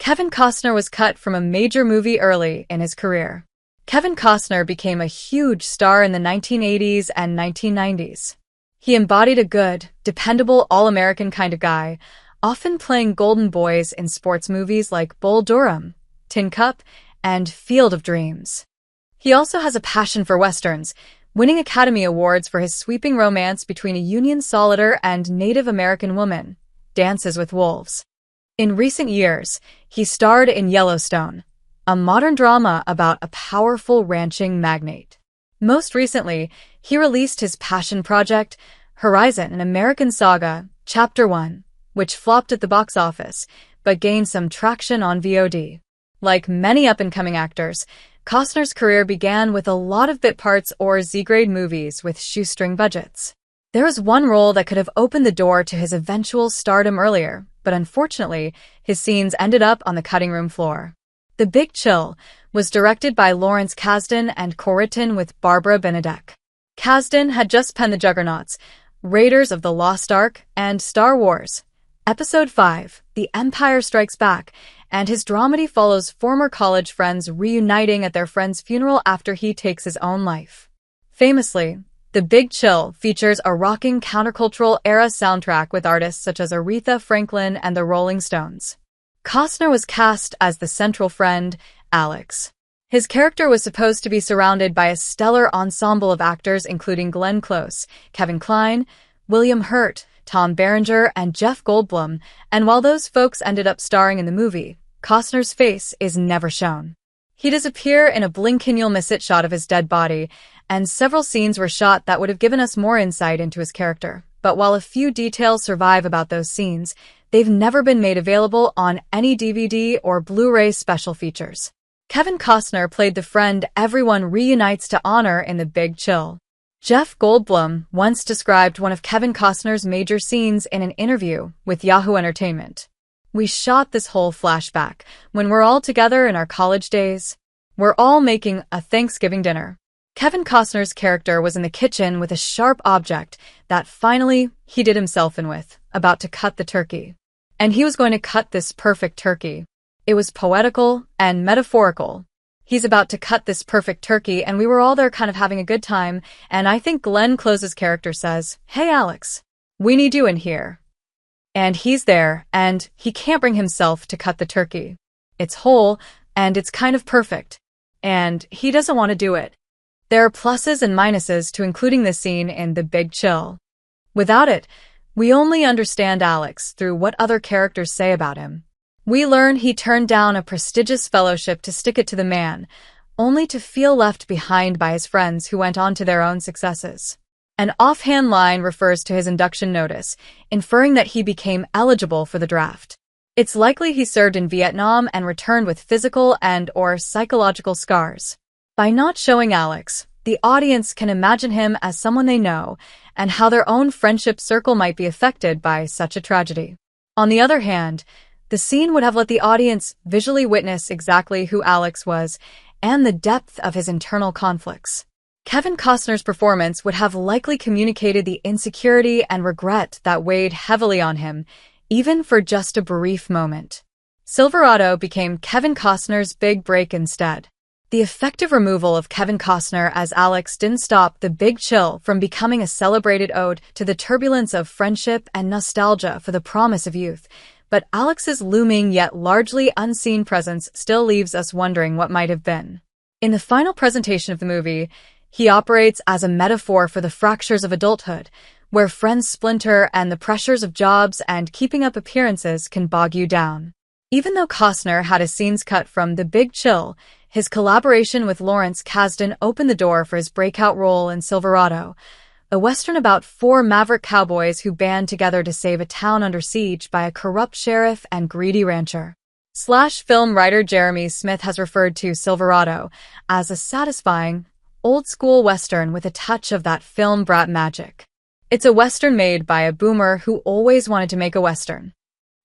Kevin Costner was cut from a major movie early in his career. Kevin Costner became a huge star in the 1980s and 1990s. He embodied a good, dependable, all-American kind of guy, often playing golden boys in sports movies like Bull Durham, Tin Cup, and Field of Dreams. He also has a passion for westerns, winning Academy Awards for his sweeping romance between a Union Soldier and Native American woman, Dances with Wolves. In recent years, he starred in Yellowstone, a modern drama about a powerful ranching magnate. Most recently, he released his passion project, Horizon: An American Saga, Chapter 1, which flopped at the box office, but gained some traction on VOD. Like many up-and-coming actors, Costner's career began with a lot of bit parts or Z-grade movies with shoestring budgets. There was one role that could have opened the door to his eventual stardom earlier, but unfortunately, his scenes ended up on the cutting room floor. The Big Chill was directed by Lawrence Kasdan and co-written with Barbara Benedek. Kasdan had just penned the juggernauts, Raiders of the Lost Ark, and Star Wars. Episode 5, The Empire Strikes Back, and his dramedy follows former college friends reuniting at their friend's funeral after he takes his own life. Famously, The Big Chill features a rocking countercultural era soundtrack with artists such as Aretha Franklin and the Rolling Stones. Costner was cast as the central friend, Alex. His character was supposed to be surrounded by a stellar ensemble of actors including Glenn Close, Kevin Kline, William Hurt, Tom Berenger, and Jeff Goldblum, and while those folks ended up starring in the movie, Costner's face is never shown. He does appear in a blink-and-you'll-miss-it shot of his dead body, and several scenes were shot that would have given us more insight into his character. But while a few details survive about those scenes, they've never been made available on any DVD or Blu-ray special features. Kevin Costner played the friend everyone reunites to honor in The Big Chill. Jeff Goldblum once described one of Kevin Costner's major scenes in an interview with Yahoo Entertainment. "We shot this whole flashback when we're all together in our college days. We're all making a Thanksgiving dinner. Kevin Costner's character was in the kitchen with a sharp object that finally he did himself in with, about to cut the turkey. And he was going to cut this perfect turkey. It was poetical and metaphorical. He's about to cut this perfect turkey, and we were all there kind of having a good time, and I think Glenn Close's character says, 'Hey Alex, we need you in here.' And he's there, and he can't bring himself to cut the turkey. It's whole, and it's kind of perfect. And he doesn't want to do it." There are pluses and minuses to including this scene in The Big Chill. Without it, we only understand Alex through what other characters say about him. We learn he turned down a prestigious fellowship to stick it to the man, only to feel left behind by his friends who went on to their own successes. An offhand line refers to his induction notice, inferring that he became eligible for the draft. It's likely he served in Vietnam and returned with physical and/or psychological scars. By not showing Alex, the audience can imagine him as someone they know and how their own friendship circle might be affected by such a tragedy. On the other hand, the scene would have let the audience visually witness exactly who Alex was and the depth of his internal conflicts. Kevin Costner's performance would have likely communicated the insecurity and regret that weighed heavily on him, even for just a brief moment. Silverado became Kevin Costner's big break instead. The effective removal of Kevin Costner as Alex didn't stop The Big Chill from becoming a celebrated ode to the turbulence of friendship and nostalgia for the promise of youth. But Alex's looming yet largely unseen presence still leaves us wondering what might have been. In the final presentation of the movie, he operates as a metaphor for the fractures of adulthood, where friends splinter and the pressures of jobs and keeping up appearances can bog you down. Even though Costner had his scenes cut from The Big Chill, his collaboration with Lawrence Kasdan opened the door for his breakout role in Silverado, a western about four maverick cowboys who band together to save a town under siege by a corrupt sheriff and greedy rancher. Film writer Jeremy Smith has referred to Silverado as a satisfying, old-school western with a touch of that film brat magic. It's a western made by a boomer who always wanted to make a western.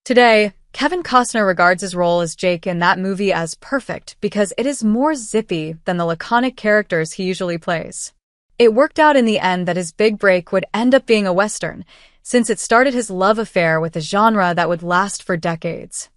Today, Kevin Costner regards his role as Jake in that movie as perfect because it is more zippy than the laconic characters he usually plays. It worked out in the end that his big break would end up being a western, since it started his love affair with a genre that would last for decades.